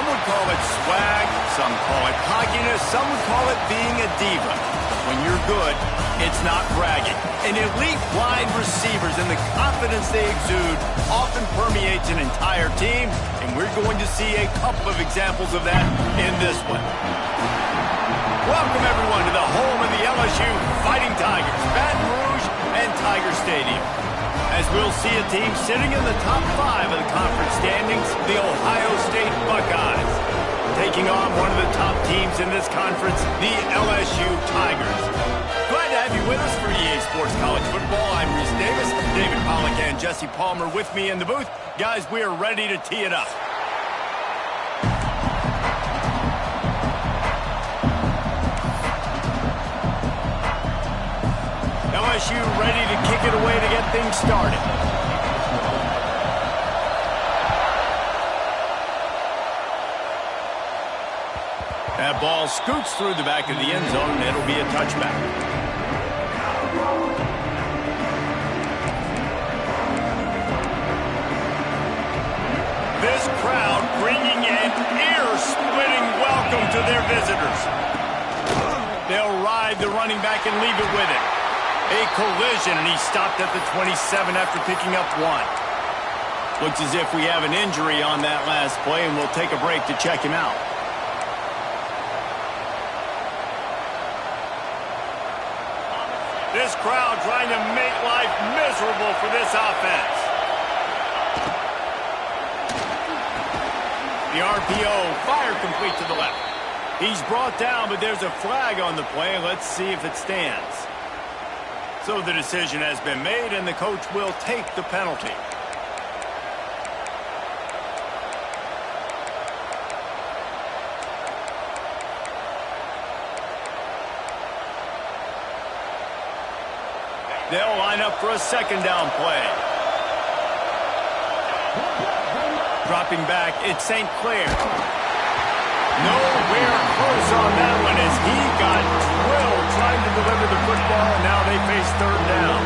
would call it swag, some call it cockiness, some would call it being a diva. When you're good, it's not bragging. And elite wide receivers and the confidence they exude often permeates an entire team, and we're going to see a couple of examples of that in this one. Welcome, everyone, to the home of the LSU Fighting Tigers, Baton Rouge and Tiger Stadium. As we'll see a team sitting in the top 5 of the conference standings, the Ohio State Buckeyes, taking on one of the top teams in this conference, the LSU Tigers. Glad to have you with us for EA Sports College Football. I'm Reese Davis, David Pollack and Jesse Palmer with me in the booth. Guys, we are ready to tee it up. LSU ready to kick it away to get things started. That ball scoots through the back of the end zone, and it'll be a touchback. This crowd bringing an ear-splitting welcome to their visitors. They'll ride the running back and leave it with it. A collision, and he stopped at the 27 after picking up 1. Looks as if we have an injury on that last play, and we'll take a break to check him out. This crowd trying to make life miserable for this offense. The RPO, fire complete to the left. He's brought down, but there's a flag on the play. Let's see if it stands. So the decision has been made, and the coach will take the penalty. They'll line up for a second down play. Dropping back, it's St. Clair. Nowhere close on that one as he got drilled trying to deliver the football, and now they face third down.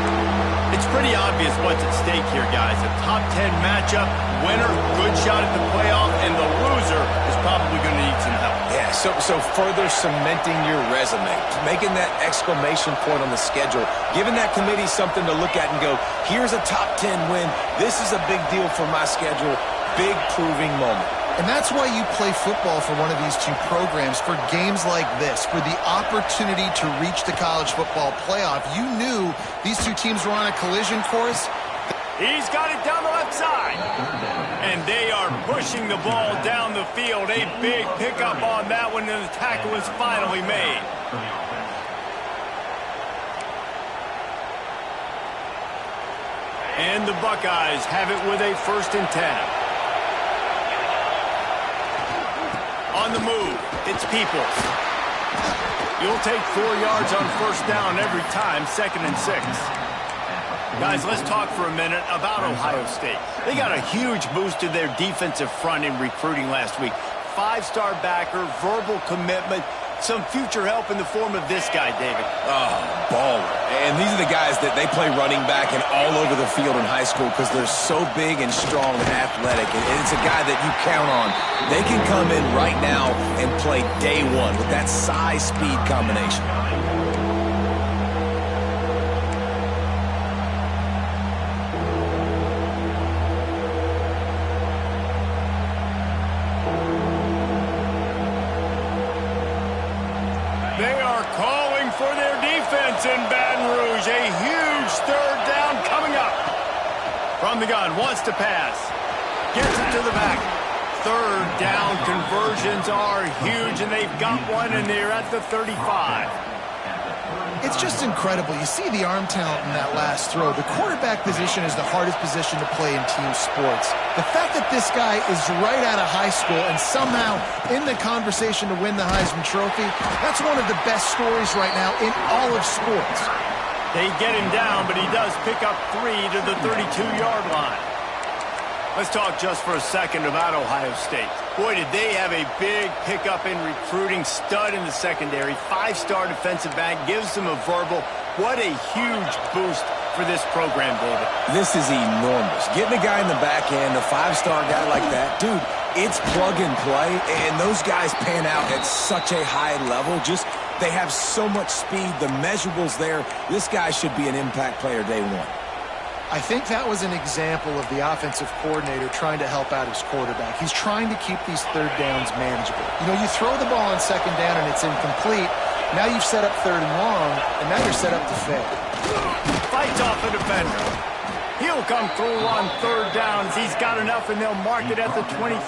It's pretty obvious what's at stake here, guys. A top 10 matchup, winner, good shot at the playoff, and the loser is probably going to need some help. Yeah, so further cementing your resume, making that exclamation point on the schedule, giving that committee something to look at and go, here's a top 10 win. This is a big deal for my schedule. Big proving moment. And that's why you play football for one of these two programs, for games like this, for the opportunity to reach the college football playoff. You knew these two teams were on a collision course. He's got it down the left side. And they are pushing the ball down the field. A big pickup on that one, and the tackle is finally made. And the Buckeyes have it with a 1st and 10. On the move, it's Peoples. You'll take 4 yards on 1st down every time, 2nd and 6. Guys, let's talk for a minute about Ohio State. They got a huge boost to their defensive front in recruiting last week. 5-star backer, verbal commitment, some future help in the form of this guy, David. Oh, baller. And these are the guys that they play running back and all over the field in high school because they're so big and strong and athletic. And it's a guy that you count on. They can come in right now and play day one with that size-speed combination. For their defense in Baton Rouge. A huge 3rd down coming up. From the gun, wants to pass. Gets it to the back. 3rd down conversions are huge, and they've got one, and they're at the 35. It's just incredible. You see the arm talent in that last throw. The quarterback position is the hardest position to play in team sports. The fact that this guy is right out of high school and somehow in the conversation to win the Heisman Trophy, that's one of the best stories right now in all of sports. They get him down, but he does pick up 3 to the 32-yard line. Let's talk just for a second about Ohio State. Boy, did they have a big pickup in recruiting. Stud in the secondary. 5-star defensive back. Gives them a verbal. What a huge boost for this program, David. This is enormous. Getting a guy in the back end, a 5-star guy like that, dude, It's plug and play, and those guys pan out at such a high level. They have so much speed. The measurables there. This guy should be an impact player day one. I think that was an example of the offensive coordinator trying to help out his quarterback. He's trying to keep these third downs manageable. You know, you throw the ball on second down and it's incomplete. Now you've set up third and long, and now you're set up to fail. Fights off the defender. He'll come through on third downs. He's got enough, and they'll mark it at the 23.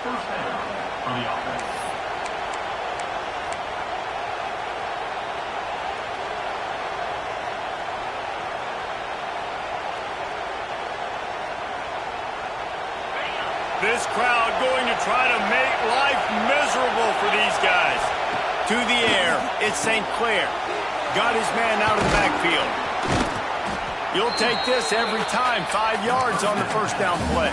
First down for the offense. This crowd going to try to make life miserable for these guys. To the air, it's St. Clair. Got his man out of the backfield. You'll take this every time. 5 yards on the first down play.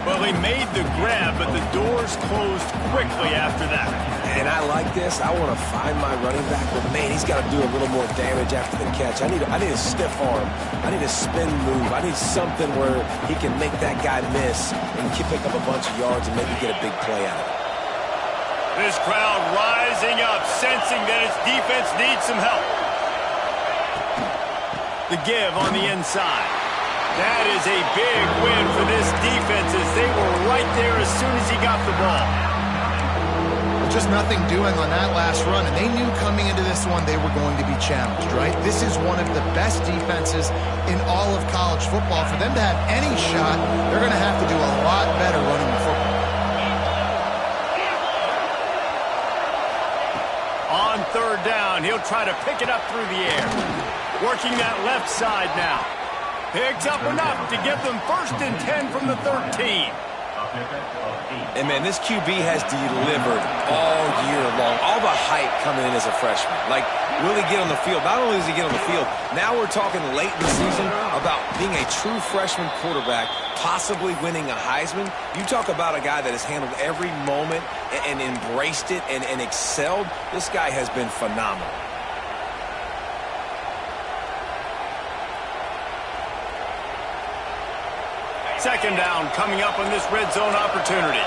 Well, he made the grab, but the doors closed quickly after that. And I like this. I want to find my running back, but man, he's got to do a little more damage after the catch. I need a stiff arm. I need a spin move. I need something where he can make that guy miss and pick up a bunch of yards and maybe get a big play out of it. This crowd rising up, sensing that its defense needs some help. The give on the inside. That is a big win for this defense as they were right there as soon as he got the ball. Just nothing doing on that last run, and they knew coming into this one they were going to be challenged, right? This is one of the best defenses in all of college football. For them to have any shot, they're going to have to do a lot better running the football. On third down, he'll try to pick it up through the air. Working that left side now. Picks up enough to get them 1st and 10 from the 13. And, man, this QB has delivered all year long. All the hype coming in as a freshman. Like, will he get on the field? Not only does he get on the field, now we're talking late in the season about being a true freshman quarterback, possibly winning a Heisman. You talk about a guy that has handled every moment and embraced it and excelled. This guy has been phenomenal. Second down coming up on this red zone opportunity.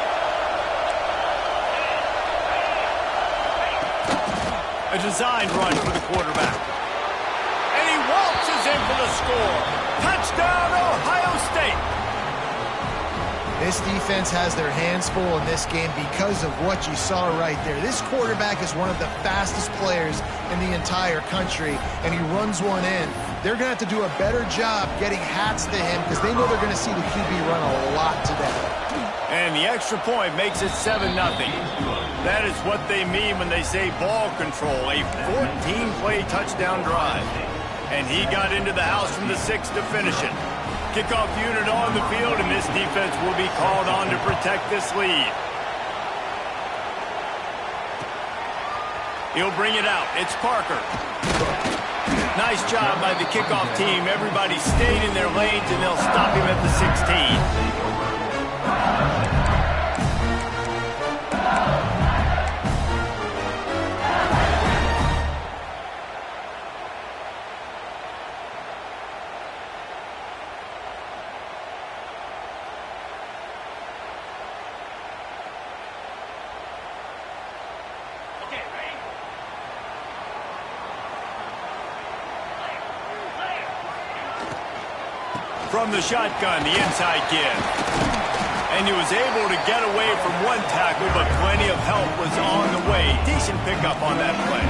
A designed run for the quarterback. And he waltzes in for the score. Touchdown, Ohio State. This defense has their hands full in this game because of what you saw right there. This quarterback is one of the fastest players in the entire country, and he runs one in. They're going to have to do a better job getting hats to him because they know they're going to see the QB run a lot today. And the extra point makes it 7-0. That is what they mean when they say ball control, a 14-play touchdown drive. And he got into the house from the 6 to finish it. Kickoff unit on the field, and this defense will be called on to protect this lead. He'll bring it out. It's Parker. Nice job by the kickoff team. Everybody stayed in their lanes, and they'll stop him at the 16. From the shotgun, the inside give. And he was able to get away from one tackle, but plenty of help was on the way. Decent pickup on that play.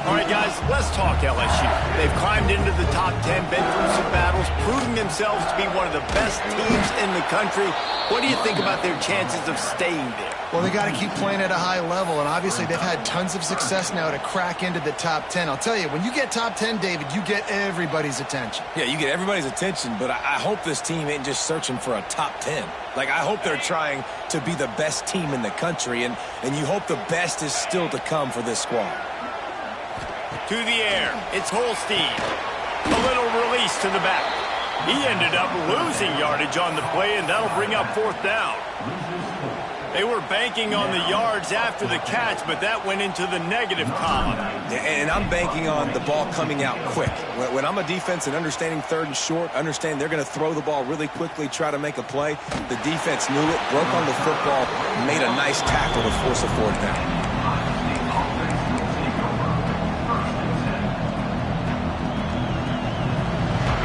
All right, guys, let's talk LSU. They've climbed into the top 10, been through some battles, proving themselves to be one of the best teams in the country. What do you think about their chances of staying there? Well, they got to keep playing at a high level, and obviously they've had tons of success now to crack into the top 10. I'll tell you, when you get top 10, David, you get everybody's attention. Yeah, you get everybody's attention, but I hope this team ain't just searching for a top 10. Like, I hope they're trying to be the best team in the country, and you hope the best is still to come for this squad. To the air, it's Holstein. A little release to the back. He ended up losing yardage on the play, and that'll bring up 4th down. They were banking on the yards after the catch, but that went into the negative column. And I'm banking on the ball coming out quick. When I'm a defense and understanding third and short, understand they're going to throw the ball really quickly, try to make a play. The defense knew it, broke on the football, made a nice tackle to force a fourth down.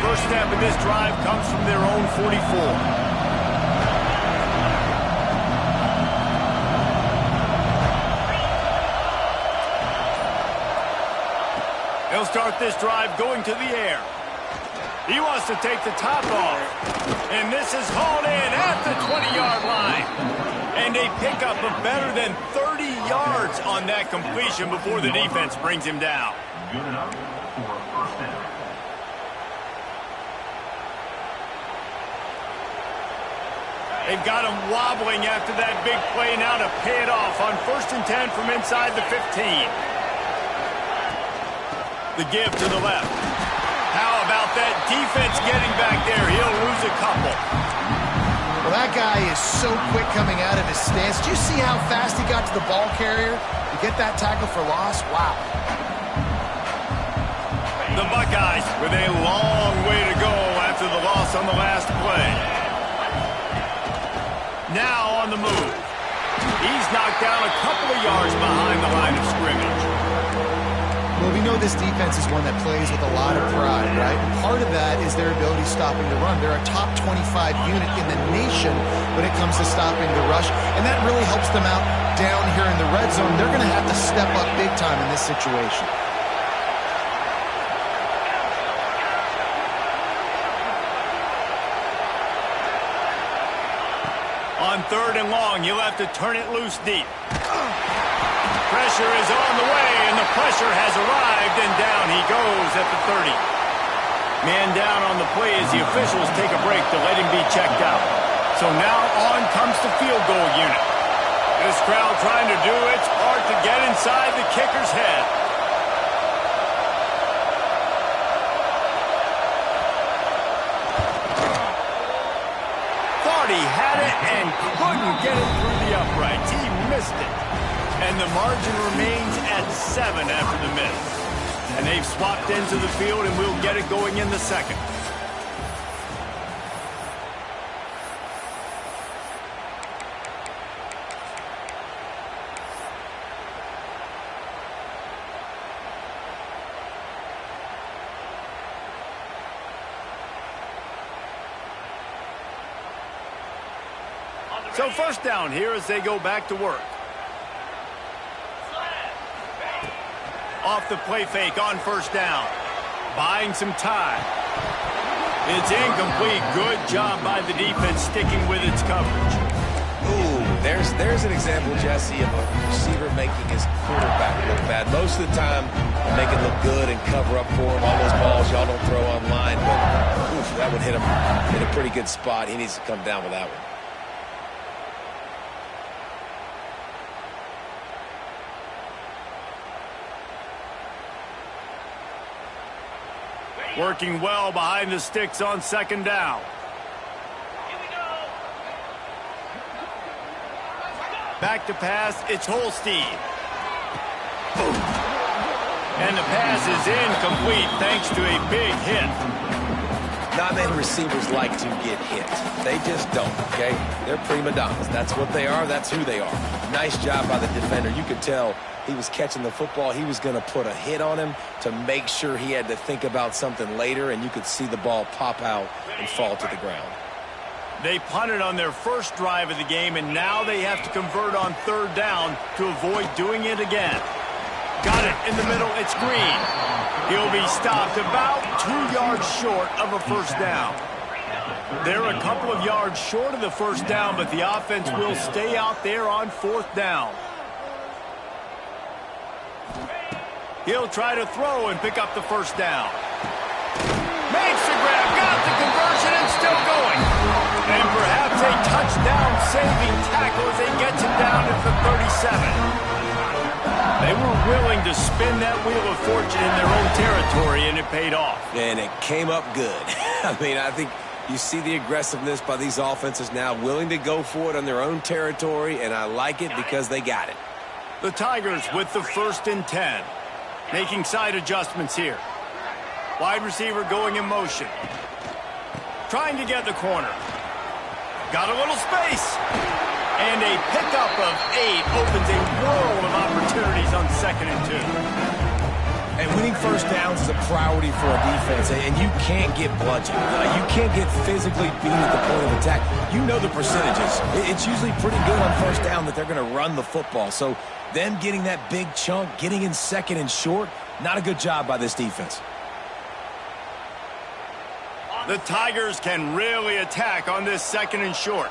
First step in this drive comes from their own 44. He'll start this drive going to the air. He wants to take the top off. And this is hauled in at the 20-yard line. And a pickup of better than 30 yards on that completion before the defense brings him down. Good enough for a first down. They've got him wobbling after that big play now to pay it off on 1st and 10 from inside the 15. The give to the left. How about that defense getting back there? He'll lose a couple. Well, that guy is so quick coming out of his stance. Do you see how fast he got to the ball carrier to get that tackle for loss? Wow. The Buckeyes with a long way to go after the loss on the last play. Now on the move. He's knocked down a couple of yards behind the line of scrimmage. Well, we know this defense is one that plays with a lot of pride, right? And part of that is their ability stopping the run. They're a top 25 unit in the nation when it comes to stopping the rush, and that really helps them out down here in the red zone. They're going to have to step up big time in this situation. On 3rd and long, he'll have to turn it loose deep. Pressure is on the way, and the pressure has arrived, and down he goes at the 30. Man down on the play as the officials take a break to let him be checked out. So now on comes the field goal unit. This crowd trying to do its part to get inside the kicker's head. Thought he had it and couldn't get it through the uprights. He missed it. And the margin remains at 7 after the miss. And they've swapped into the field, and we'll get it going in the second. So first down here as they go back to work. Off the play fake on first down. Buying some time. It's incomplete. Good job by the defense sticking with its coverage. Ooh, there's an example, Jesse, of a receiver making his quarterback look bad. Most of the time, they make it look good and cover up for him. All those balls y'all don't throw online, but oof, that would hit him in a pretty good spot. He needs to come down with that one. Working well behind the sticks on second down. Back to pass, it's Holstein. And the pass is incomplete thanks to a big hit. Not many receivers like to get hit. They just don't, okay? They're prima donnas. That's what they are. That's who they are. Nice job by the defender. You could tell he was catching the football. He was going to put a hit on him to make sure he had to think about something later, and you could see the ball pop out and fall to the ground. They punted on their first drive of the game, and now they have to convert on third down to avoid doing it again. Got it in the middle. It's Green. He'll be stopped about 2 yards short of a first down. They're a couple of yards short of the first down, but the offense will stay out there on fourth down. He'll try to throw and pick up the first down. Makes the grab, got the conversion, and still going. And perhaps a touchdown-saving tackle as they get him down at the 37. They were willing to spin that wheel of fortune in their own territory, and it paid off. And it came up good. I mean, I think You see the aggressiveness by these offenses now, willing to go for it on their own territory, and I like it because they got it. The Tigers with the 1st and 10. Making side adjustments here. Wide receiver going in motion. Trying to get the corner. Got a little space. And a pickup of 8 opens a world of opportunities on 2nd and 2. And winning first downs is a priority for a defense, and you can't get bludgeoned. You can't get physically beat at the point of attack. You know the percentages. It's usually pretty good on first down that they're going to run the football. So them getting that big chunk, getting in 2nd and short, not a good job by this defense. The Tigers can really attack on this 2nd and short.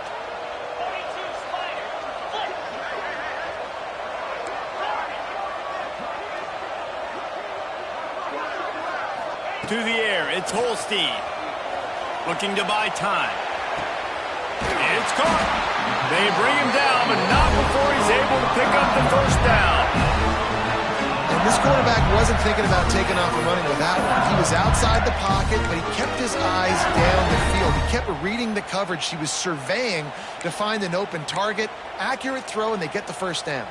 To the air, it's Holstein. Looking to buy time. It's caught. They bring him down, but not before he's able to pick up the 1st down. And this quarterback wasn't thinking about taking off and running with that one. He was outside the pocket, but he kept his eyes down the field. He kept reading the coverage. He was surveying to find an open target. Accurate throw, and they get the 1st down.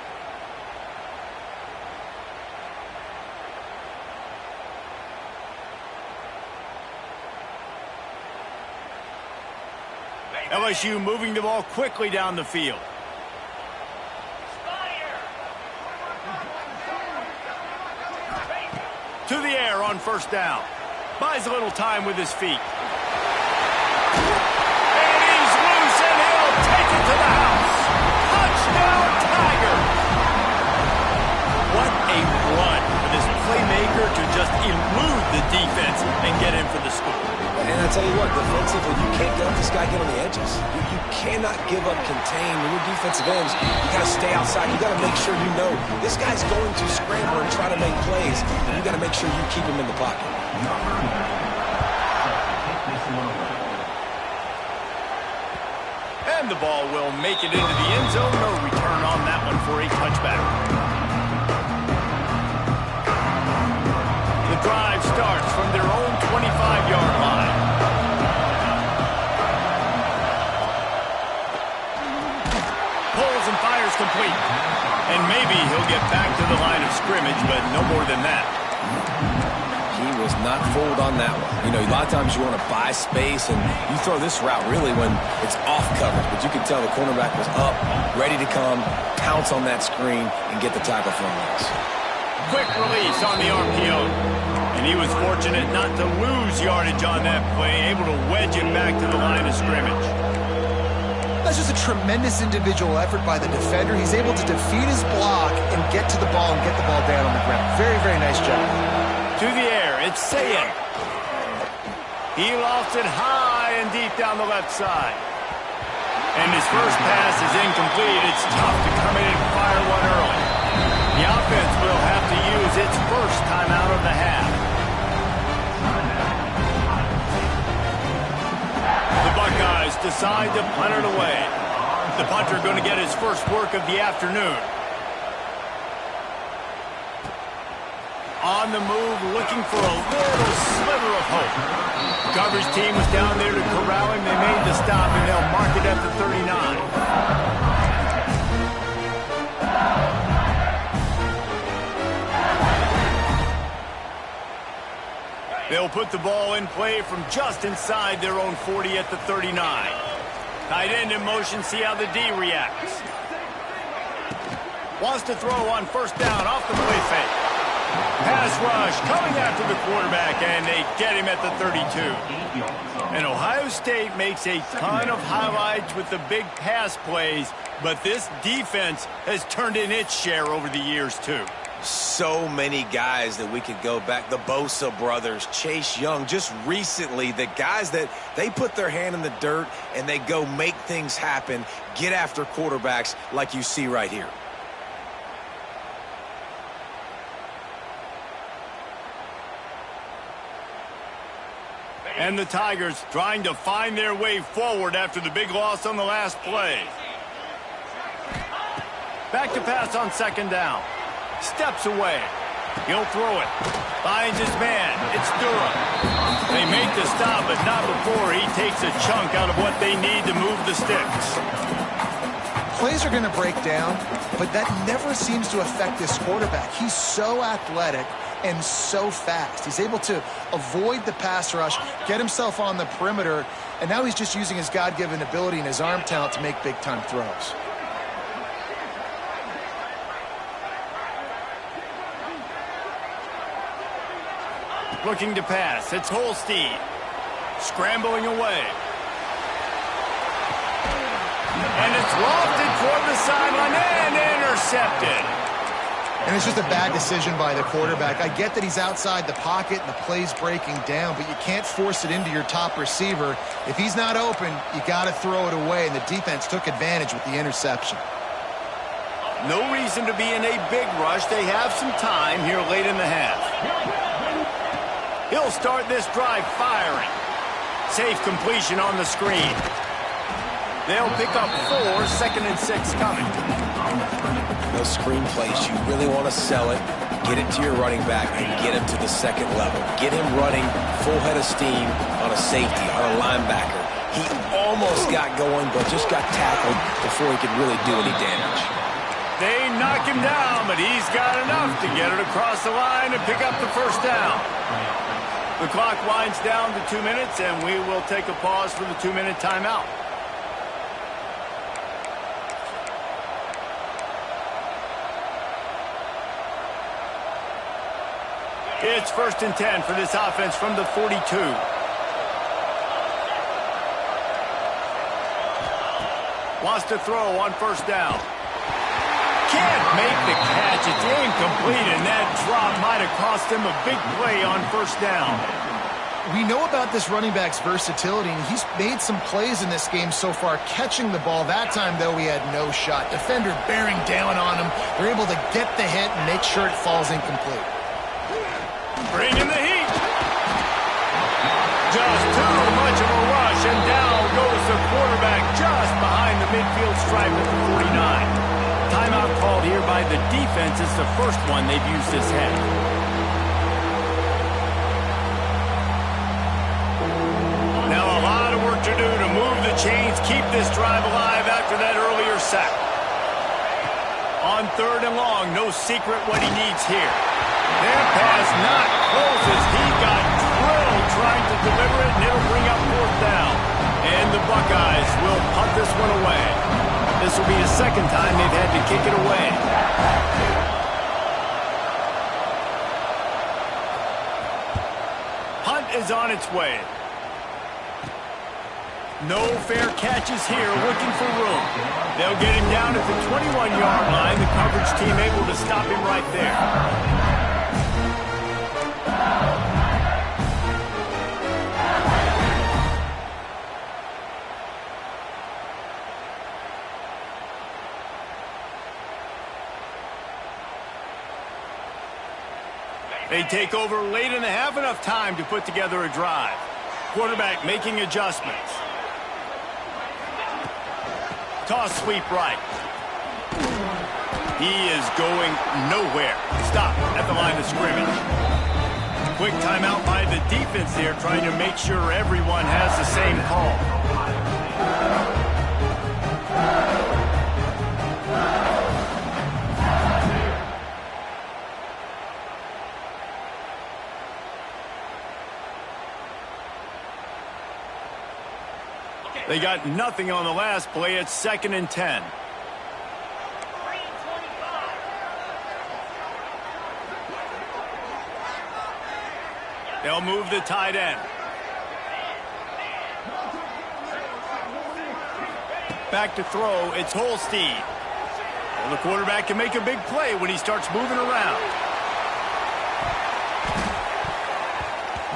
LSU moving the ball quickly down the field. To the air on 1st down. Buys a little time with his feet. And he's loose, and he'll take it to the house. Touchdown, Tiger! What a run for this playmaker to just elude the defense and get in for the score. And I tell you what, defensively, you can't let this guy get on the edges. You cannot give up contain. When you're defensive ends, you got to stay outside. You got to make sure you know this guy's going to scramble and try to make plays, and you got to make sure you keep him in the pocket. And the ball will make it into the end zone. No return on that one for a touchback. The drive starts from their own 25-yard line. Pulls and fires complete. And maybe he'll get back to the line of scrimmage, but no more than that. He was not fooled on that one. You know, a lot of times you want to buy space, and you throw this route really when it's off coverage. But you can tell the cornerback was up, ready to come, pounce on that screen, and get the tackle for a loss. Quick release on the RPO. And he was fortunate not to lose yardage on that play, able to wedge it back to the line of scrimmage. That's just a tremendous individual effort by the defender. He's able to defeat his block and get to the ball and get the ball down on the ground. Very, very nice job. To the air, it's Sayin. He lofts it high and deep down the left side. And his first pass is incomplete. It's tough to come in and fire one early. The offense will have to use its first timeout of the half. The Buckeyes decide to punt it away. The punter going to get his first work of the afternoon. On the move, looking for a little sliver of hope. Coverage team was down there to corral him. They made the stop, and they'll mark it at the 39. They'll put the ball in play from just inside their own 40 at the 39. Tight end in motion, see how the D reacts. Wants to throw on 1st down off the play fake. Pass rush coming after the quarterback, and they get him at the 32. And Ohio State makes a ton of highlights with the big pass plays, but this defense has turned in its share over the years, too. So many guys that we could go back. The Bosa brothers, Chase Young, just recently, the guys that they put their hand in the dirt and they go make things happen, get after quarterbacks like you see right here. And the Tigers trying to find their way forward after the big loss on the last play. Back to pass on 2nd down. Steps away. He'll throw it. Finds his man. It's Durham. They make the stop, but not before he takes a chunk out of what they need to move the sticks. Plays are going to break down, but that never seems to affect this quarterback. He's so athletic and so fast. He's able to avoid the pass rush, get himself on the perimeter, and now he's just using his God-given ability and his arm talent to make big-time throws. Looking to pass. It's Holstein. Scrambling away. And it's lofted toward the sideline and intercepted. And it's just a bad decision by the quarterback. I get that he's outside the pocket and the play's breaking down, but you can't force it into your top receiver. If he's not open, you got to throw it away, and the defense took advantage with the interception. No reason to be in a big rush. They have some time here late in the half. He'll start this drive firing. Safe completion on the screen. They'll pick up 4, 2nd and 6 coming. Those screen plays, you really want to sell it, get it to your running back, and get him to the second level. Get him running full head of steam on a safety, on a linebacker. He almost got going, but just got tackled before he could really do any damage. They knock him down, but he's got enough to get it across the line and pick up the first down. The clock winds down to 2 minutes, and we will take a pause for the 2-minute timeout. It's 1st and 10 for this offense from the 42. Wants to throw on 1st down. Can't make the catch. It's incomplete, and that drop might have cost him a big play on 1st down. We know about this running back's versatility, and he's made some plays in this game so far catching the ball. That time, though, he had no shot. Defender bearing down on him. They're able to get the hit and make sure it falls incomplete. Bring in the heat. Just too much of a rush, and down goes the quarterback just behind the midfield stripe at the 49. Timeout called here by the defense. It's the first one they've used this half. Now a lot of work to do to move the chains, keep this drive alive after that earlier sack. On 3rd and long, no secret what he needs here. Their pass not closes. He got drilled trying to deliver it, and it'll bring up 4th down. And the Buckeyes will punt this one away. This will be the 2nd time they've had to kick it away. Punt is on its way. No fair catches here, looking for room. They'll get him down at the 21-yard line. The coverage team able to stop him right there. They take over late in the half, enough time to put together a drive. Quarterback making adjustments. Toss sweep right. He is going nowhere. Stop at the line of scrimmage. Quick timeout by the defense there, trying to make sure everyone has the same call. They got nothing on the last play. It's 2nd and 10. They'll move the tight end. Back to throw. It's Holstein. Well, the quarterback can make a big play when he starts moving around.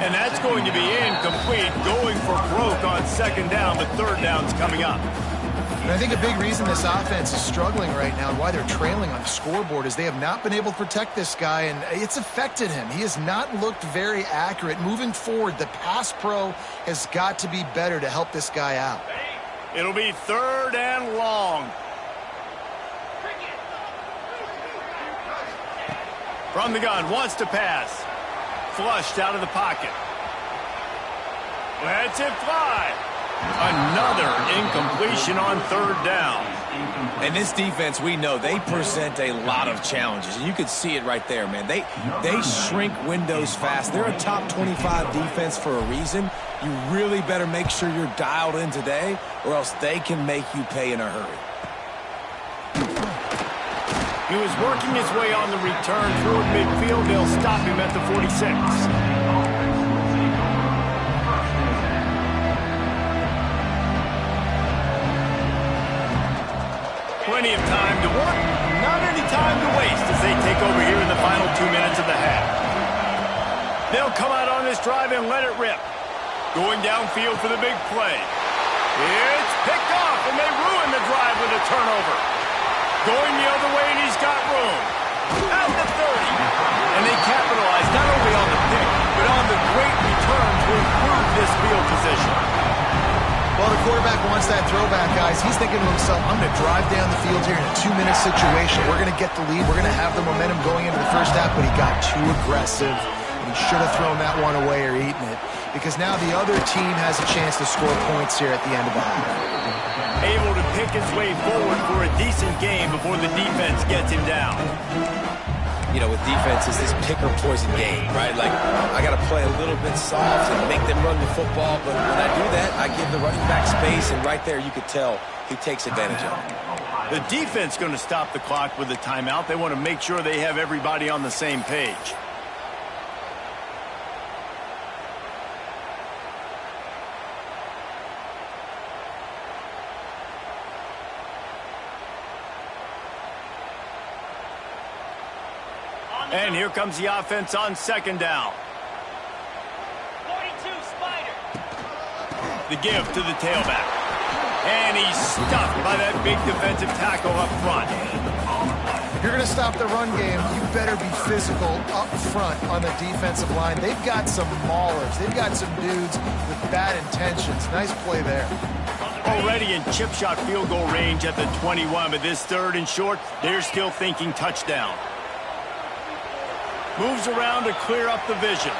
And that's going to be incomplete, going for broke on 2nd down, but 3rd down's coming up. And I think a big reason this offense is struggling right now and why they're trailing on the scoreboard is they have not been able to protect this guy, and it's affected him. He has not looked very accurate. Moving forward, the pass pro has got to be better to help this guy out. It'll be 3rd and long. From the gun, wants to pass. Flushed out of the pocket. Lets it fly. Another incompletion on third down. And this defense, we know, they present a lot of challenges. And you can see it right there, man. They shrink windows fast. They're a top 25 defense for a reason. You really better make sure you're dialed in today, or else they can make you pay in a hurry. He was working his way on the return through midfield. They'll stop him at the 46. Plenty of time to work, not any time to waste as they take over here in the final 2 minutes of the half. They'll come out on this drive and let it rip. Going downfield for the big play. It's picked off, and they ruin the drive with a turnover. Going the other way, and he's got room. At the 30. And they capitalize not only on the pick, but on the great return to improve this field position. Well, the quarterback wants that throwback, guys. He's thinking to himself, I'm going to drive down the field here in a 2-minute situation. We're going to get the lead. We're going to have the momentum going into the first half, but he got too aggressive. And he should have thrown that one away or eaten it, because now the other team has a chance to score points here at the end of the half. Able to pick his way forward for a decent game before the defense gets him down. You know, with defense, it's this pick-or-poison game, right? Like, I got to play a little bit soft and make them run the football, but when I do that, I give the running back space, and right there you could tell he takes advantage of it. The defense going to stop the clock with a timeout. They want to make sure they have everybody on the same page. And here comes the offense on second down. 42, Spider. The give to the tailback. And he's stuffed by that big defensive tackle up front. If you're going to stop the run game, you better be physical up front on the defensive line. They've got some maulers. They've got some dudes with bad intentions. Nice play there. Already in chip shot field goal range at the 21, but this third and short, they're still thinking touchdown. Moves around to clear up the vision.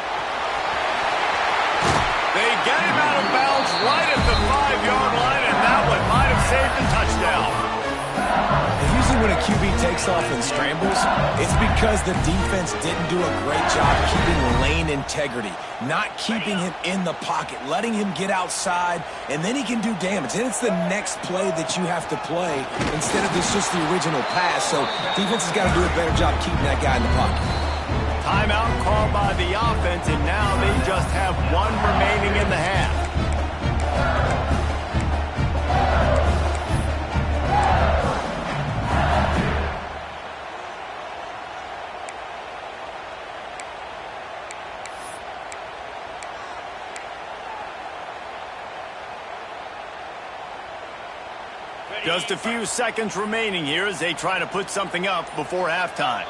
They get him out of bounds right at the 5-yard line, and that one might have saved the touchdown. And usually when a QB takes off and scrambles, it's because the defense didn't do a great job keeping lane integrity, not keeping him in the pocket, letting him get outside, and then he can do damage. And it's the next play that you have to play instead of just the original pass. So defense has got to do a better job keeping that guy in the pocket. Timeout called by the offense, and now they just have one remaining in the half. Just a few seconds remaining here as they try to put something up before halftime.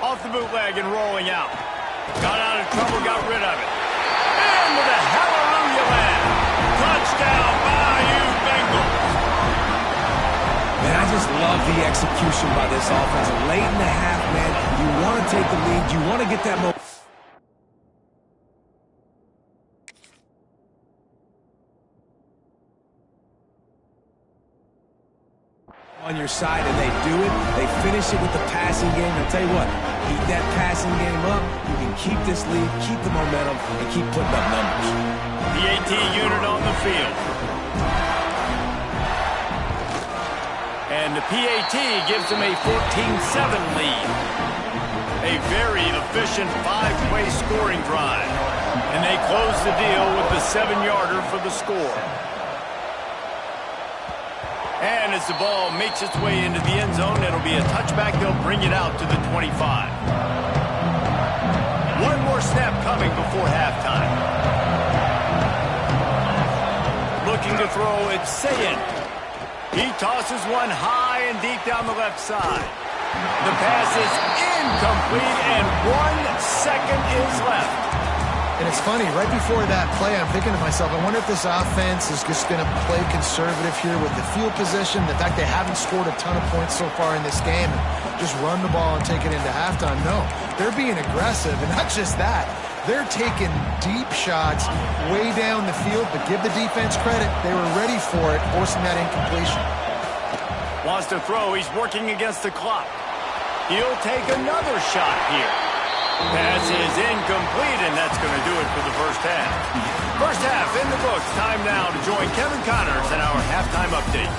Off the bootleg and rolling out. Got out of trouble, got rid of it. And with a hallelujah land. Touchdown, Bayou Bengals. Man, I just love the execution by this offense. Late in the half, man, you want to take the lead. You want to get that momentum. On your side, and they do it. They finish it with the passing game. I'll tell you what, keep that passing game up. You can keep this lead, keep the momentum, and keep putting up numbers. The AT unit on the field. And the PAT gives them a 14-7 lead. A very efficient 5-play scoring drive. And they close the deal with the 7-yarder for the score. And as the ball makes its way into the end zone, it'll be a touchback. They'll bring it out to the 25. One more snap coming before halftime. Looking to throw, it's Sayin. He tosses one high and deep down the left side. The pass is incomplete, and 1 second is left. And it's funny, right before that play, I'm thinking to myself, I wonder if this offense is just going to play conservative here with the field position, the fact they haven't scored a ton of points so far in this game, and just run the ball and take it into halftime. No, they're being aggressive, and not just that. They're taking deep shots way down the field, but give the defense credit. They were ready for it, forcing that incompletion. Wants to throw. He's working against the clock. He'll take another shot here. Pass is incomplete, and that's going to do it for the first half. First half in the books. Time now to join Kevin Connors in our halftime update.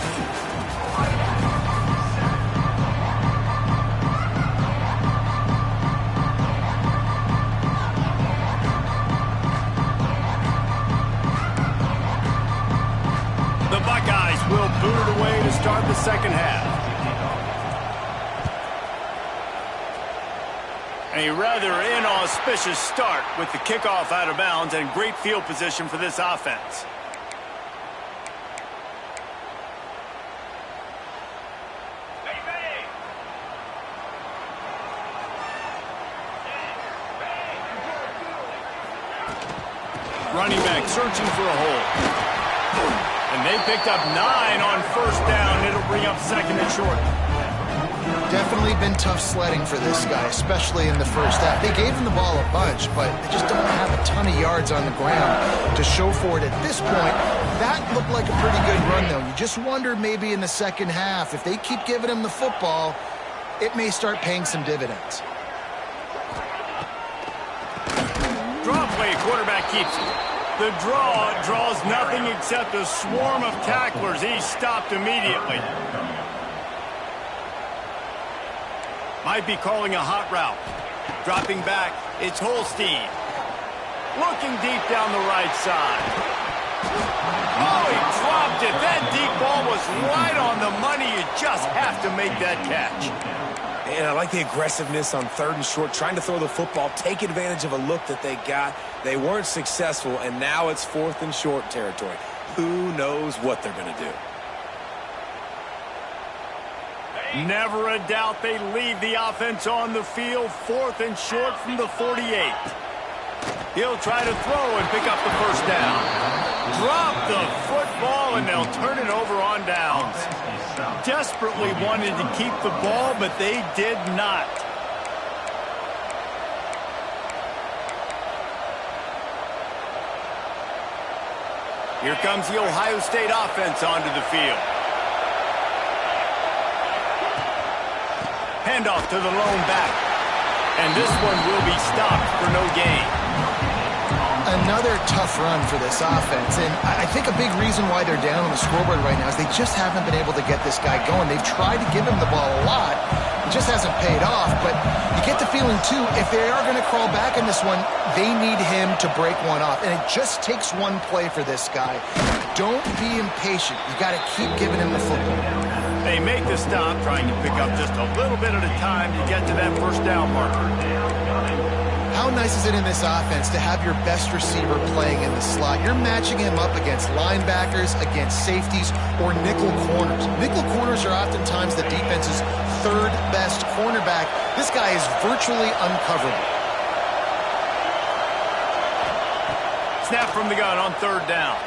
The Buckeyes will boot it away to start the second half. A rather inauspicious start with the kickoff out of bounds and great field position for this offense. Running back searching for a hole. And they picked up 9 on first down. It'll bring up second and short. Definitely been tough sledding for this guy, especially in the first half. They gave him the ball a bunch, but they just don't have a ton of yards on the ground to show for it at this point. That looked like a pretty good run, though. You just wonder maybe in the second half, if they keep giving him the football, it may start paying some dividends. Draw play, quarterback keeps it. The draw draws nothing except a swarm of tacklers. He's stopped immediately. Might be calling a hot route. Dropping back, it's Holstein. Looking deep down the right side. Oh, he dropped it. That deep ball was right on the money. You just have to make that catch. And I like the aggressiveness on third and short, trying to throw the football, take advantage of a look that they got. They weren't successful, and now it's fourth and short territory. Who knows what they're going to do? Never a doubt they leave the offense on the field. Fourth and short from the 48. He'll try to throw and pick up the first down. Drop the football, and they'll turn it over on downs. Desperately wanted to keep the ball, but they did not. Here comes the Ohio State offense onto the field. Handoff to the lone back. And this one will be stopped for no gain. Another tough run for this offense, and I think a big reason why they're down on the scoreboard right now is they just haven't been able to get this guy going. They've tried to give him the ball a lot. It just hasn't paid off, but you get the feeling, too, if they are going to crawl back in this one, they need him to break one off, and it just takes one play for this guy. Don't be impatient. You got to keep giving him the football. They make the stop, trying to pick up just a little bit at a time to get to that first down marker. How nice is it in this offense to have your best receiver playing in the slot? You're matching him up against linebackers, against safeties, or nickel corners. Nickel corners are oftentimes the defense's third best cornerback. This guy is virtually uncoverable. Snap from the gun on third down.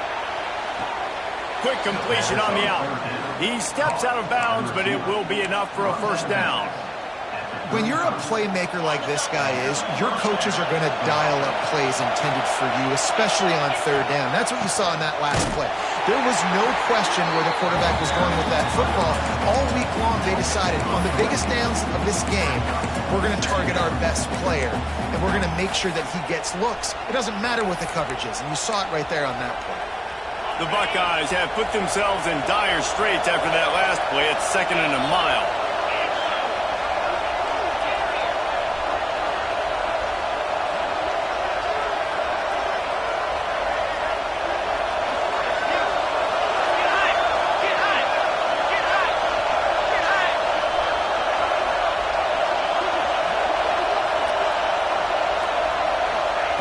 Quick completion on the out. He steps out of bounds, but it will be enough for a first down. When you're a playmaker like this guy is, your coaches are going to dial up plays intended for you, especially on third down. That's what you saw in that last play. There was no question where the quarterback was going with that football. All week long, they decided on the biggest downs of this game, we're going to target our best player, and we're going to make sure that he gets looks. It doesn't matter what the coverage is, and you saw it right there on that play. The Buckeyes have put themselves in dire straits after that last play. It's second and a mile.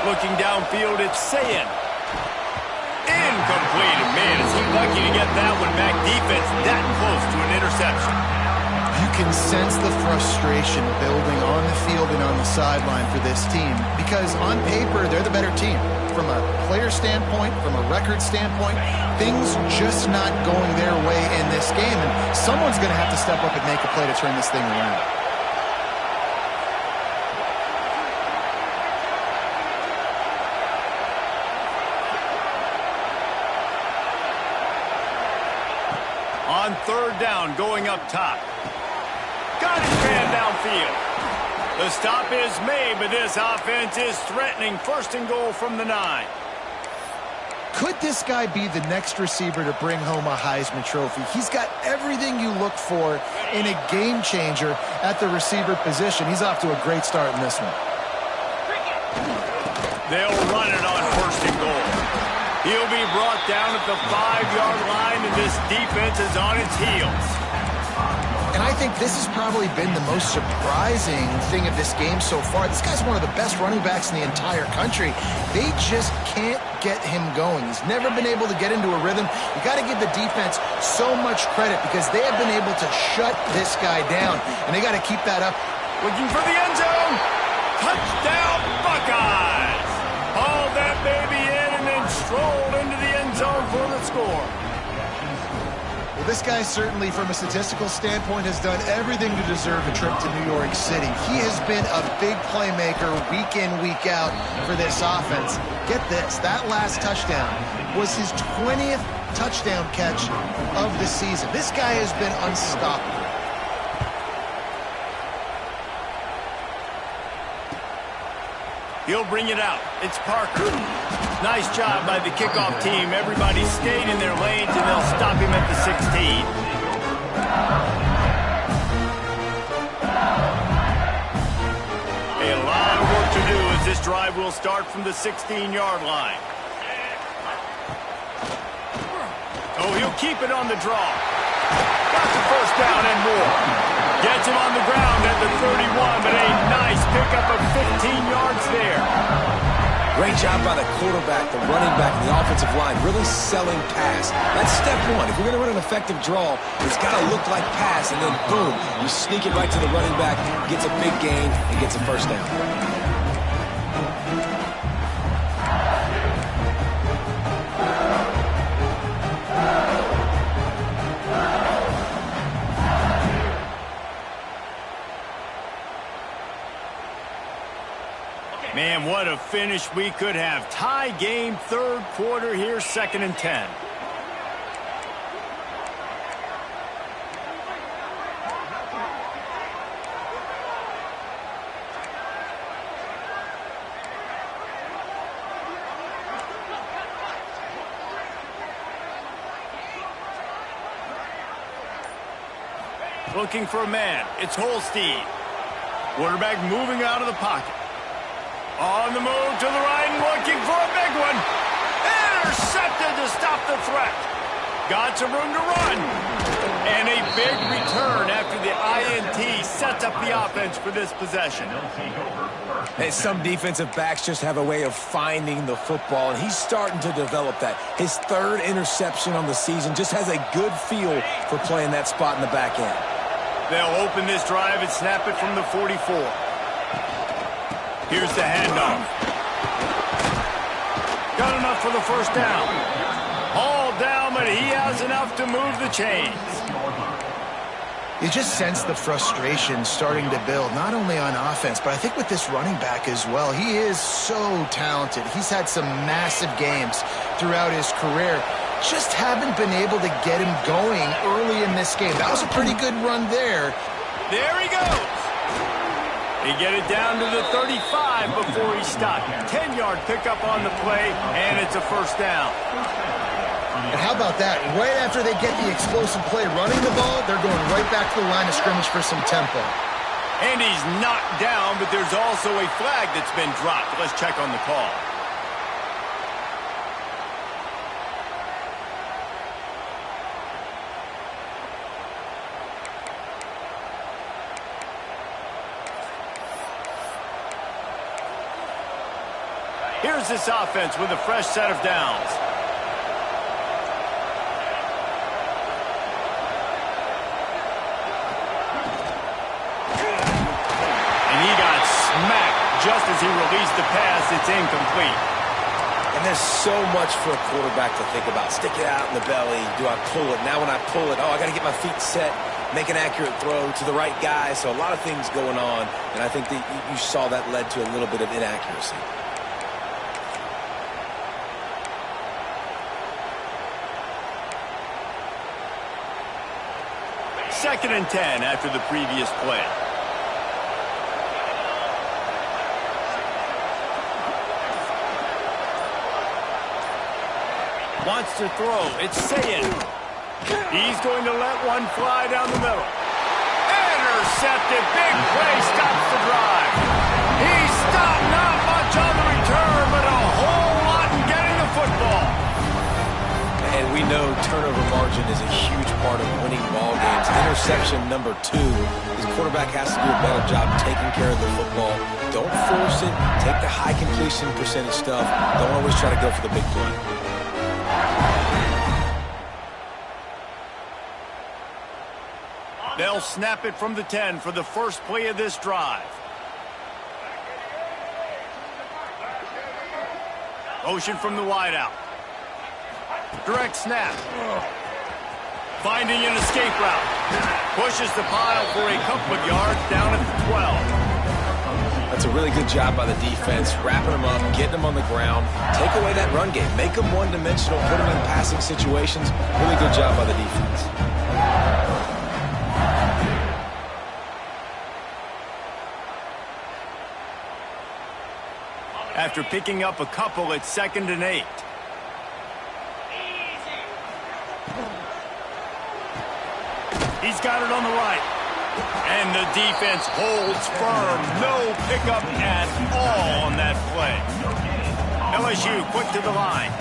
Looking downfield, it's Sayin. Incomplete. Man, is he lucky to get that one back. Defense that close to an interception. You can sense the frustration building on the field and on the sideline for this team because on paper, they're the better team. From a player standpoint, from a record standpoint, things just not going their way in this game, and someone's going to have to step up and make a play to turn this thing around. On third down, going up top. Got his man downfield. The stop is made, but this offense is threatening first and goal from the 9. Could this guy be the next receiver to bring home a Heisman Trophy? He's got everything you look for in a game changer at the receiver position. He's off to a great start in this one. They'll run it on first and goal. He'll be brought down at the 5-yard line, and this defense is on its heels. And I think this has probably been the most surprising thing of this game so far. This guy's one of the best running backs in the entire country. They just can't get him going. He's never been able to get into a rhythm. You got to give the defense so much credit because they have been able to shut this guy down, and they got to keep that up. Looking for the end zone. Touchdown, Buckeyes! Hauled that baby in and then strolled into the end zone for the score. Well, this guy certainly, from a statistical standpoint, has done everything to deserve a trip to New York City. He has been a big playmaker week in, week out for this offense. Get this, that last touchdown was his 20th touchdown catch of the season. This guy has been unstoppable. He'll bring it out. It's Parker. Nice job by the kickoff team. Everybody stayed in their lanes, and they'll stop him at the 16. A lot of work to do as this drive will start from the 16-yard line. Oh, he'll keep it on the draw. Got the first down and more. Gets him on the ground at the 31, but a nice pickup of 15 yards there. Great job by the quarterback, the running back, and the offensive line, really selling pass. That's step one. If you're going to run an effective draw, it's got to look like pass, and then boom, you sneak it right to the running back, gets a big gain, and gets a first down. Man, what a finish we could have. Tie game, third quarter here, 2nd and 10. Looking for a man. It's Holstein. Quarterback moving out of the pocket. On the move to the right and looking for a big one. Intercepted to stop the threat. Got some room to run. And a big return after the INT sets up the offense for this possession. And some defensive backs just have a way of finding the football, and he's starting to develop that. His 3rd interception on the season, just has a good feel for playing that spot in the back end. They'll open this drive and snap it from the 44. Here's the handoff. Got enough for the first down. All down, but he has enough to move the chains. You just sense the frustration starting to build, not only on offense, but I think with this running back as well. He is so talented. He's had some massive games throughout his career. Just haven't been able to get him going early in this game. That was a pretty good run there. There he goes. He get it down to the 35 before he stopped. 10-yard pickup on the play, and it's a first down. And how about that? Right after they get the explosive play running the ball, they're going right back to the line of scrimmage for some tempo. And he's knocked down, but there's also a flag that's been dropped. Let's check on the call. Here's this offense with a fresh set of downs. just as he released the pass. It's incomplete. And there's so much for a quarterback to think about. Stick it out in the belly. Do I pull it? Now when I pull it, I got to get my feet set, make an accurate throw to the right guy. So a lot of things going on, and I think that you saw that led to a little bit of inaccuracy. Second and 10 after the previous play. Wants to throw. It's Sayin. He's going to let one fly down the middle. Intercepted. Big play stops the drive. He stopped not much on the return, but a whole lot in getting the football. And we know turnover margin is a huge part of winning ball games. Interception number 2. His quarterback has to do a better job taking care of the football. Don't force it. Take the high completion percentage stuff. Don't always try to go for the big play. They'll snap it from the 10 for the first play of this drive. Motion from the wideout. Direct snap. Finding an escape route. Pushes the pile for a couple of yards down at the 12. That's a really good job by the defense, wrapping them up, getting them on the ground. Take away that run game. Make them one-dimensional, put them in passing situations. Really good job by the defense. After picking up a couple, it's 2nd and 8. He's got it on the right. And the defense holds firm. No pickup at all on that play. LSU quick to the line.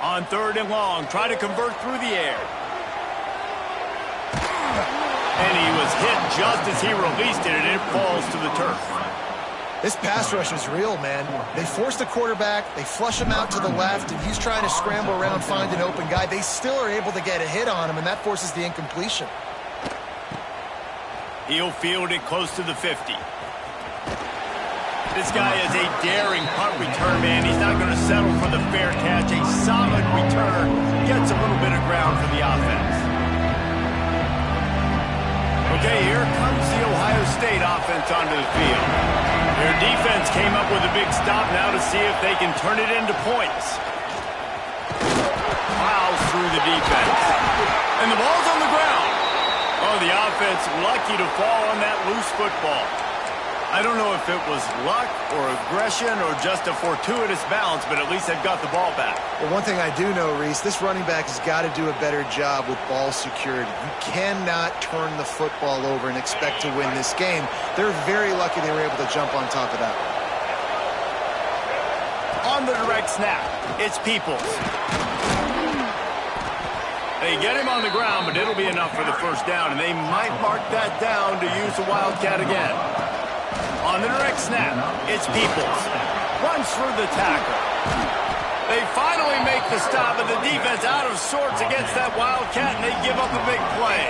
On 3rd and long, try to convert through the air. And he was hit just as he released it, and it falls to the turf. This pass rush is real, man. They force the quarterback, they flush him out to the left, and he's trying to scramble around, find an open guy. They still are able to get a hit on him, and that forces the incompletion. He'll field it close to the 50. This guy is a daring punt return man. He's not going to settle for the fair catch. A solid return gets a little bit of ground for the offense. Okay, here comes the Ohio State offense onto the field. Their defense came up with a big stop now to see if they can turn it into points. Plows through the defense. And the ball's on the ground. Oh, the offense lucky to fall on that loose football. I don't know if it was luck or aggression or just a fortuitous bounce, but at least they've got the ball back. Well, one thing I do know, Reese, this running back has got to do a better job with ball security. You cannot turn the football over and expect to win this game. They're very lucky they were able to jump on top of that. On the direct snap, it's Peoples. They get him on the ground, but it'll be enough for the first down, and they might mark that down to use the Wildcat again. On the direct snap, it's Peoples. Runs through the tackle. They finally make the stop, and the defense out of sorts against that Wildcat, and they give up a big play.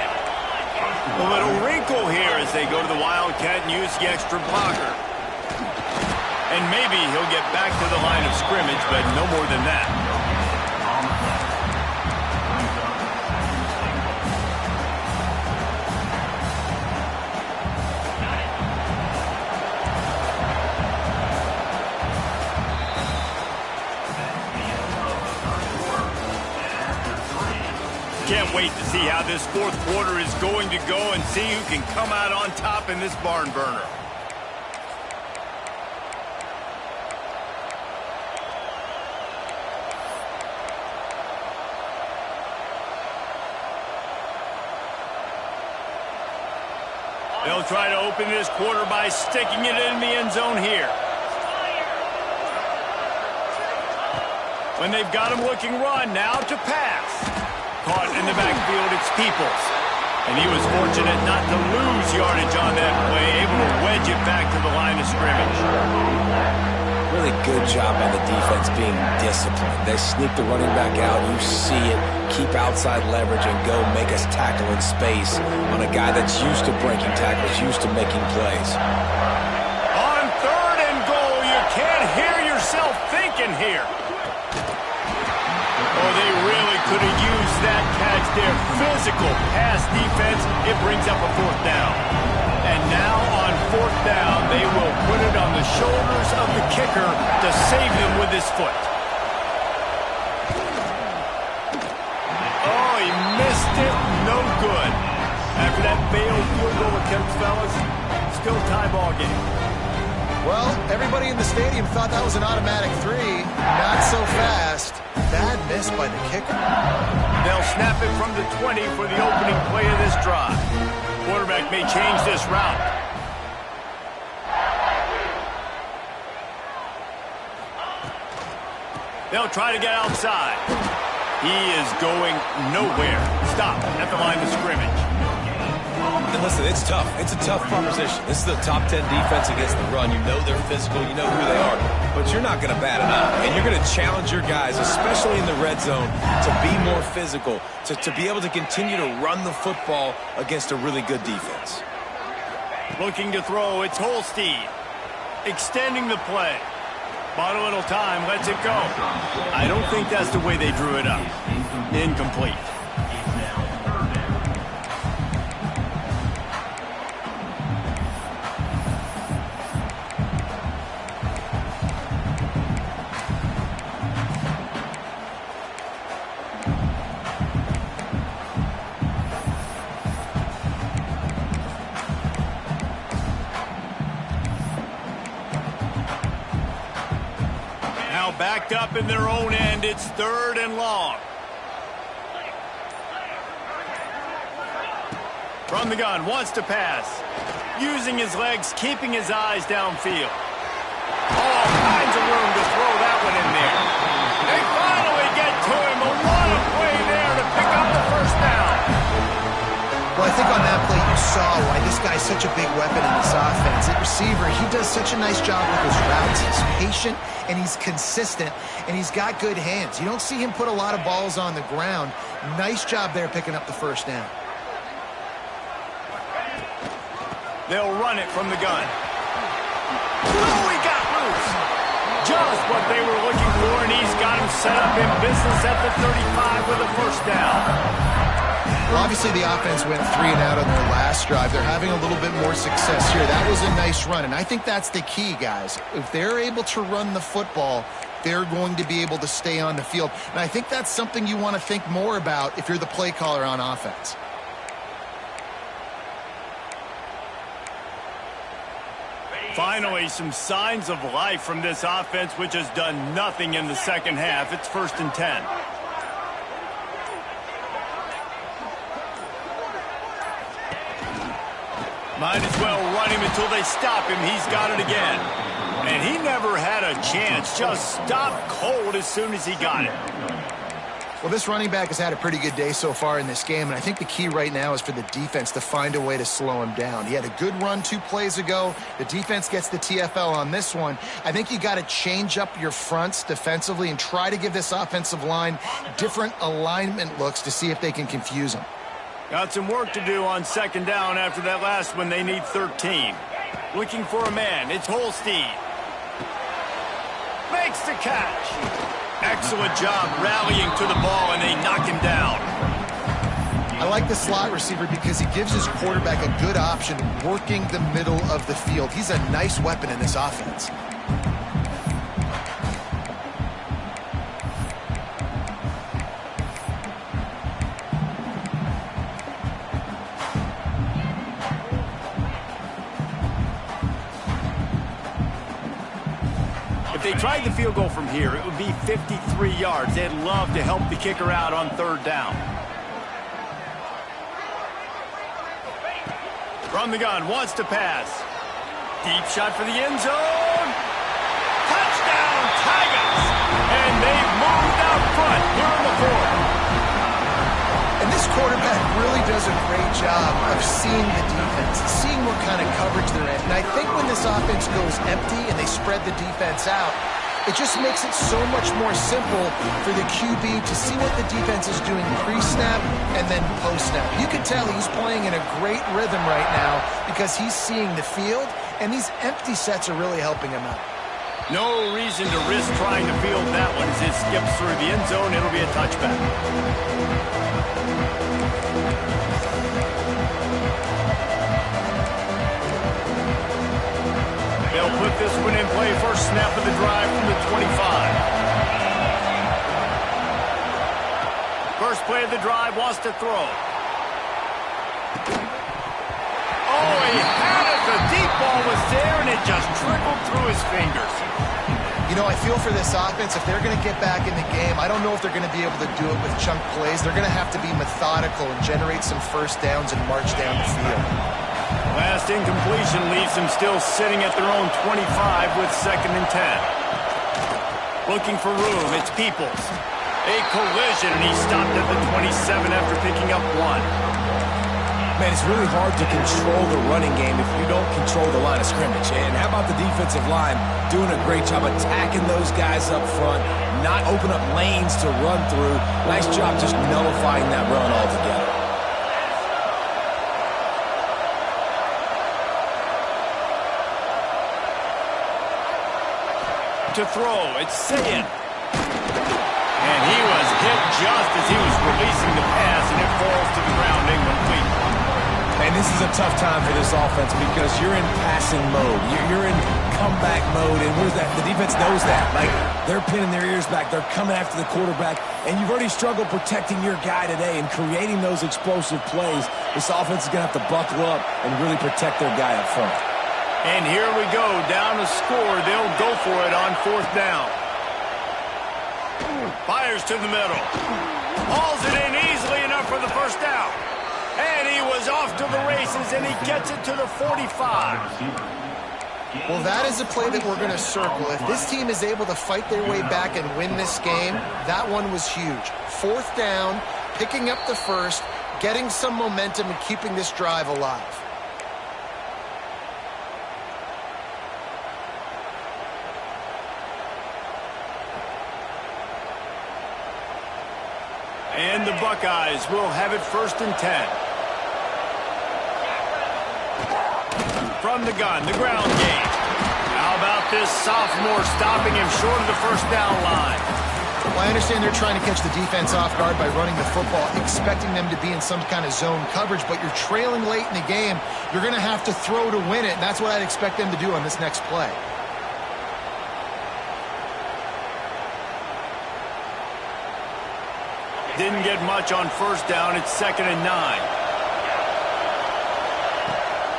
A little wrinkle here as they go to the Wildcat and use the extra blocker. And maybe he'll get back to the line of scrimmage, but no more than that. Can't wait to see how this fourth quarter is going to go and see who can come out on top in this barn burner. They'll try to open this quarter by sticking it in the end zone here. When they've got him looking run, now to pass. Caught in the backfield, it's Peoples. And he was fortunate not to lose yardage on that play, able to wedge it back to the line of scrimmage. Really good job by the defense being disciplined. They sneak the running back out. You see it. Keep outside leverage and go make us tackle in space on a guy that's used to breaking tackles, used to making plays. On 3rd and goal, you can't hear yourself thinking here. Oh, they really could have used that catch there. Physical pass defense. It brings up a 4th down. And now on 4th down, they will put it on the shoulders of the kicker to save them with his foot. Oh, he missed it. No good. After that failed field goal attempt, fellas, still tie ball game. Well, everybody in the stadium thought that was an automatic 3. Not so fast. Bad miss by the kicker. They'll snap it from the 20 for the opening play of this drive. Quarterback may change this route. They'll try to get outside. He is going nowhere. Stop at the line of scrimmage. And listen, it's tough. It's a tough proposition. This is the top 10 defense against the run. You know they're physical. You know who they are. But you're not going to bat an eye. And you're going to challenge your guys, especially in the red zone, to be more physical, to be able to continue to run the football against a really good defense. Looking to throw, it's Holstein. Extending the play. Bought a little time, lets it go. I don't think that's the way they drew it up. Incomplete. Backed up in their own end. It's 3rd and long. From the gun, wants to pass. Using his legs, keeping his eyes downfield. All kinds of room to throw that one in there. They finally get to him. A lot of play there to pick up the 1st down. Well, I think on that play you saw why this guy's such a big weapon in this offense. At receiver, he does such a nice job with his routes. He's patient, and he's consistent, and he's got good hands. You don't see him put a lot of balls on the ground. Nice job there picking up the 1st down. They'll run it from the gun. Oh, he got loose. Just what they were looking for, and he's got him set up in business at the 35 with a 1st down. Well, obviously the offense went 3 and out on their last drive. They're having a little bit more success here. That was a nice run, and I think that's the key, guys. If they're able to run the football, they're going to be able to stay on the field. And I think that's something you want to think more about if you're the play caller on offense. Finally, some signs of life from this offense, which has done nothing in the 2nd half. It's 1st and 10. Might as well run him until they stop him. He's got it again. And he never had a chance. Just stopped cold as soon as he got it. Well, this running back has had a pretty good day so far in this game, and I think the key right now is for the defense to find a way to slow him down. He had a good run 2 plays ago. The defense gets the TFL on this one. I think you got to change up your fronts defensively and try to give this offensive line different alignment looks to see if they can confuse him. Got some work to do on 2nd down after that last one. They need 13. Looking for a man. It's Holstein. Makes the catch. Excellent job rallying to the ball, and they knock him down. I like the slot receiver because he gives his quarterback a good option working the middle of the field. He's a nice weapon in this offense. If they tried the field goal from here, it would be 53 yards. They'd love to help the kicker out on 3rd down. From the gun, wants to pass. Deep shot for the end zone. Touchdown, Tigers! And they've moved out front here in the 4th. And this quarterback really does a great job of seeing the defense, seeing what kind of coverage they're in. And I think when this offense goes empty and they spread the defense out, it just makes it so much more simple for the QB to see what the defense is doing pre-snap and then post-snap. You can tell he's playing in a great rhythm right now because he's seeing the field, and these empty sets are really helping him out. No reason to risk trying to field that one as it skips through the end zone. It'll be a touchback. They'll put this one in play. First snap of the drive from the 25. First play of the drive, wants to throw. Oh, he had it. The deep ball was there, and it just trickled through his fingers. You know, I feel for this offense, if they're going to get back in the game, I don't know if they're going to be able to do it with chunk plays. They're going to have to be methodical and generate some first downs and march down the field. Last incompletion leaves them still sitting at their own 25 with 2nd and 10. Looking for room, it's Peoples. A collision, and he stopped at the 27 after picking up 1. Man, it's really hard to control the running game if you don't control the line of scrimmage. And how about the defensive line doing a great job attacking those guys up front, not open up lanes to run through. Nice job just nullifying that run altogether. To throw, it's Sayin. And he was hit just as he was releasing the pass, and it falls to the ground incomplete. And this is a tough time for this offense because you're in passing mode. You're in comeback mode, and where's that? The defense knows that. Like, they're pinning their ears back. They're coming after the quarterback, and you've already struggled protecting your guy today and creating those explosive plays. This offense is going to have to buckle up and really protect their guy up front. And here we go, down a score. They'll go for it on 4th down. Fires to the middle. Hauls it in easily enough for the first down. And he was off to the races, and he gets it to the 45. Well, that is a play that we're going to circle. If this team is able to fight their way back and win this game, that one was huge. 4th down, picking up the first, getting some momentum and keeping this drive alive. And the Buckeyes will have it 1st and 10. From the gun, the ground game. How about this sophomore stopping him short of the first down line? Well, I understand they're trying to catch the defense off guard by running the football, expecting them to be in some kind of zone coverage, but you're trailing late in the game. You're going to have to throw to win it, and that's what I'd expect them to do on this next play. Didn't get much on first down. It's 2nd and 9.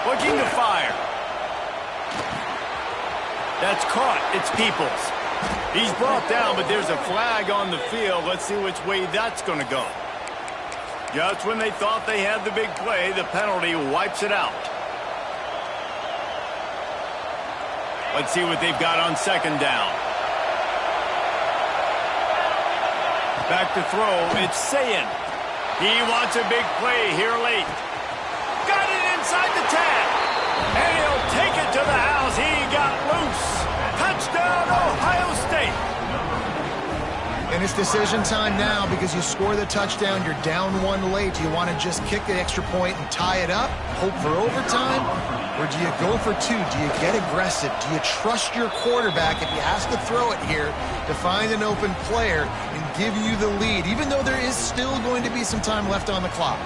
Looking to fire. That's caught. It's Peoples. He's brought down, but there's a flag on the field. Let's see which way that's going to go. Just when they thought they had the big play, the penalty wipes it out. Let's see what they've got on 2nd down. Back to throw, it's Sayin. He wants a big play here late. Got it inside the 10. And he'll take it to the house. He got loose. Touchdown, Ohio State. And it's decision time now because you score the touchdown, you're down 1 late. Do you want to just kick the extra point and tie it up, hope for overtime? Or do you go for 2? Do you get aggressive? Do you trust your quarterback if he has to throw it here to find an open player and give you the lead, even though there is still going to be some time left on the clock?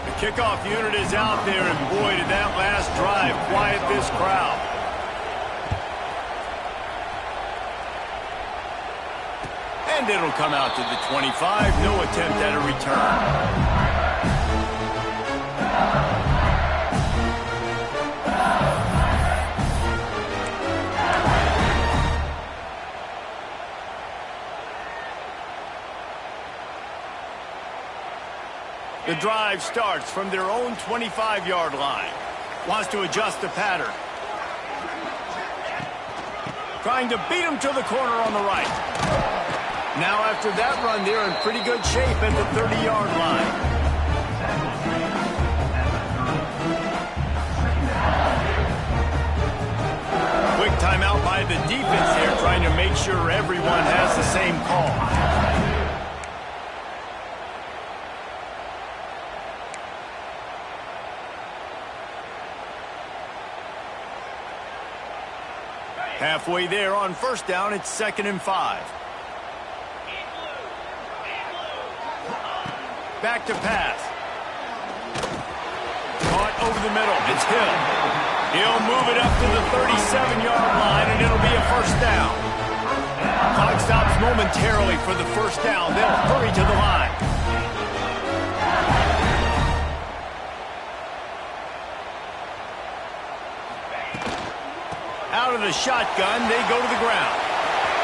The kickoff unit is out there, and boy, did that last drive quiet this crowd. And it'll come out to the 25. No attempt at a return. The drive starts from their own 25-yard line. Wants to adjust the pattern. Trying to beat him to the corner on the right. Now after that run, they're in pretty good shape at the 30-yard line. by the defense here, trying to make sure everyone has the same call. Halfway there on first down, it's 2nd and 5. Back to pass. Caught over the middle. It's Hill. He'll move it up to the 37-yard line, and it'll be a first down. Clock stops momentarily for the first down. They'll hurry to the line. Out of the shotgun, they go to the ground.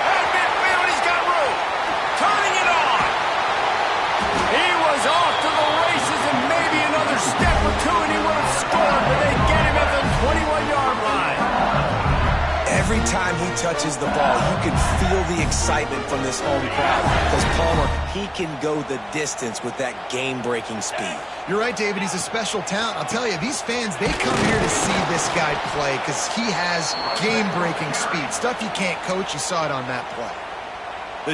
At midfield, he's got room. Turning it on. He was off to the races, and maybe another step or two, and he would have scored, but they get him at the 21-yard line. Every time he touches the ball, you can feel the excitement from this home crowd because Palmer, he can go the distance with that game-breaking speed. You're right, David. He's a special talent. I'll tell you, these fans, they come here to see this guy play because he has game-breaking speed. Stuff you can't coach. You saw it on that play.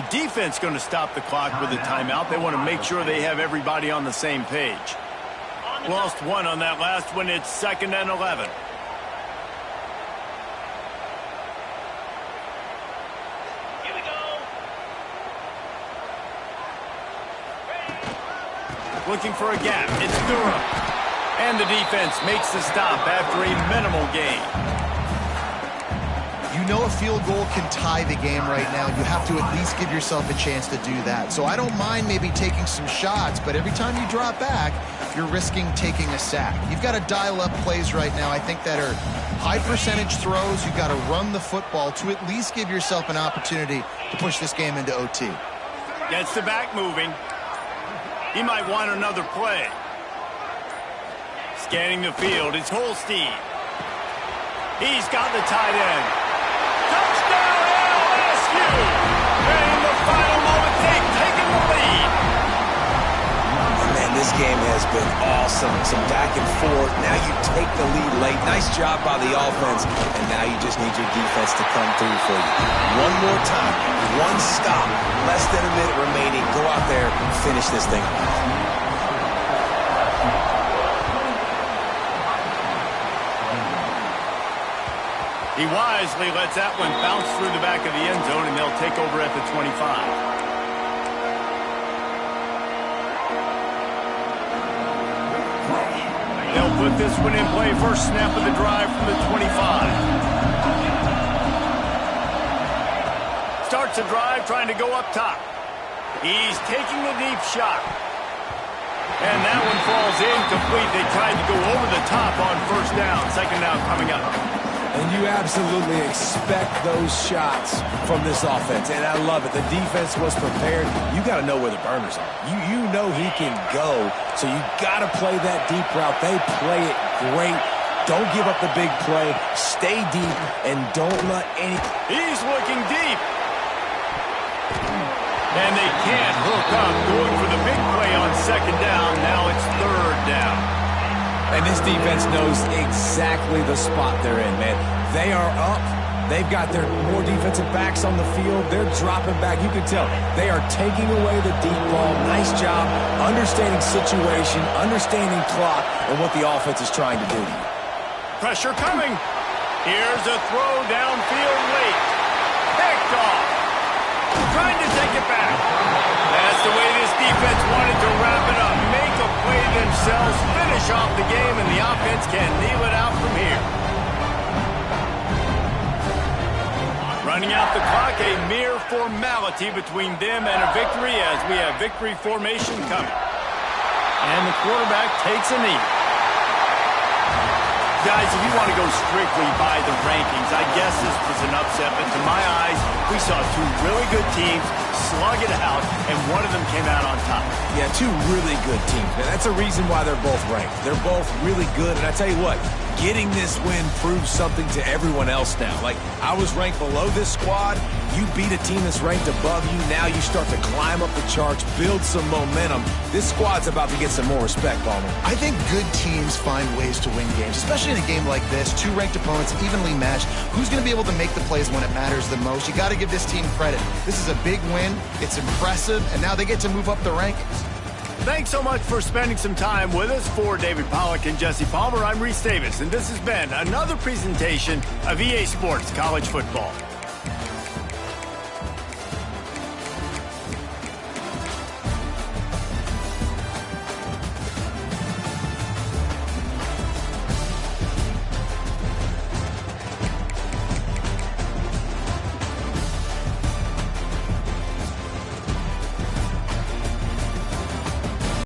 The defense going to stop the clock with a timeout. They want to make sure they have everybody on the same page. Lost one on that last one. It's 2nd and 11. Looking for a gap. It's Durham. And the defense makes the stop after a minimal gain. You know a field goal can tie the game right now. You have to at least give yourself a chance to do that. So I don't mind maybe taking some shots, but every time you drop back, you're risking taking a sack. You've got to dial up plays right now, I think, that are high percentage throws. You've got to run the football to at least give yourself an opportunity to push this game into OT. Gets the back moving. He might want another play. Scanning the field, it's Holstein. He's got the tight end. Touchdown, LSU! And in the final moments, they've taken the lead. Man, this game has been awesome. Some back and forth. Now you take the lead late. Nice job by the offense. And now you just need your defense to come through for you. One more time. One stop. Less than a minute remaining. Go out there and finish this thing off. He wisely lets that one bounce through the back of the end zone, and they'll take over at the 25. They'll put this one in play. First snap of the drive from the 25. Starts the drive trying to go up top. He's taking the deep shot. And that one falls incomplete. They tried to go over the top on first down. Second down coming up. And you absolutely expect those shots from this offense. And I love it. The defense was prepared. You got to know where the burners are. You know he can go. So you got to play that deep route. They play it great. Don't give up the big play. Stay deep and don't let any... He's looking deep. And they can't hook up. Going for the big play on second down. Now it's third down. And this defense knows exactly the spot they're in, man. They are up. They've got their more defensive backs on the field. They're dropping back. You can tell they are taking away the deep ball. Nice job understanding situation, understanding clock, and what the offense is trying to do. Pressure coming. Here's a throw downfield late. Picked off. Trying to take it back. That's the way this defense wanted to wrap it up. Make a play themselves, finish off the game, and the offense can kneel it out from here. Running out the clock, a mere formality between them and a victory as we have victory formation coming. And the quarterback takes a knee. Guys, if you want to go strictly by the rankings, I guess this was an upset, but to my eyes, we saw two really good teams slug it out, and one of them came out on top. Yeah, two really good teams, man. That's a reason why they're both ranked. They're both really good, and I tell you what, getting this win proves something to everyone else now. Like, I was ranked below this squad. You beat a team that's ranked above you. Now you start to climb up the charts, build some momentum. This squad's about to get some more respect, Palmer. I think good teams find ways to win games, especially in a game like this. Two ranked opponents, evenly matched. Who's going to be able to make the plays when it matters the most? You got to give this team credit. This is a big win. It's impressive, and now they get to move up the rankings. Thanks so much for spending some time with us. For David Pollack and Jesse Palmer, I'm Reese Davis, and this has been another presentation of EA Sports College Football.